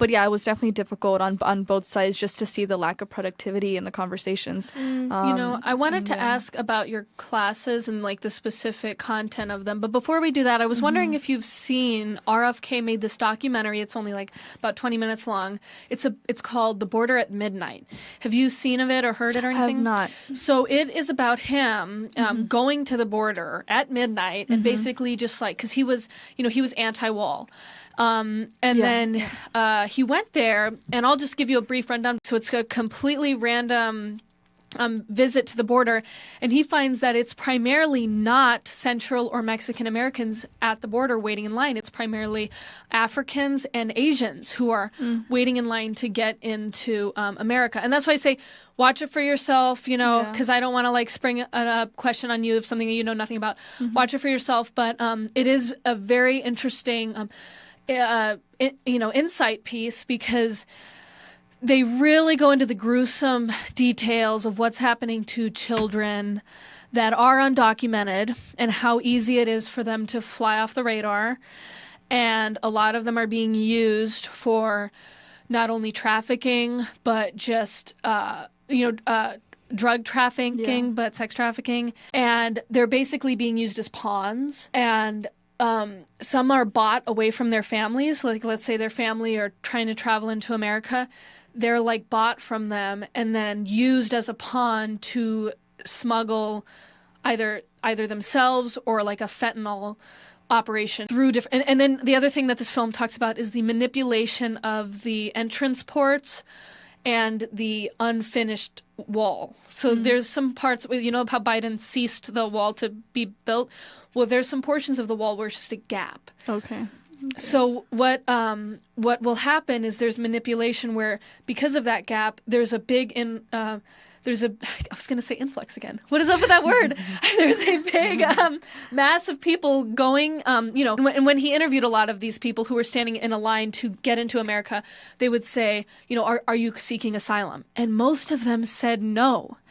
But yeah, it was definitely difficult on both sides just to see the lack of productivity in the conversations. I wanted to ask about your classes and like the specific content of them. But before we do that, I was wondering if you've seen RFK made this documentary. It's only like about 20 minutes long. It's called The Border at Midnight. Have you seen of it or heard it or anything? I have not. So it is about him going to the border at midnight and basically just like, because he was anti-wall. Then he went there, and I'll just give you a brief rundown. So it's a completely random visit to the border, and he finds that it's primarily not Central or Mexican Americans at the border waiting in line. It's primarily Africans and Asians who are waiting in line to get into America. And that's why I say watch it for yourself, because I don't want to like spring a question on you of something that you know nothing about. Watch it for yourself. But it is a very interesting insight piece, because they really go into the gruesome details of what's happening to children that are undocumented and how easy it is for them to fly off the radar. And a lot of them are being used for not only trafficking, but just, drug trafficking, but sex trafficking. And they're basically being used as pawns. And some are bought away from their families. Like, let's say their family are trying to travel into America. They're like bought from them and then used as a pawn to smuggle either themselves or like a fentanyl operation through different. And then the other thing that this film talks about is the manipulation of the entrance ports and the unfinished wall. So there's some parts, how Biden ceased the wall to be built. Well, there's some portions of the wall where it's just a gap. Okay. So what will happen is there's manipulation where, because of that gap, there's a big I was going to say influx again. What is up with that word? There's a big mass of people going, and when he interviewed a lot of these people who were standing in a line to get into America, they would say, are you seeking asylum? And most of them said no.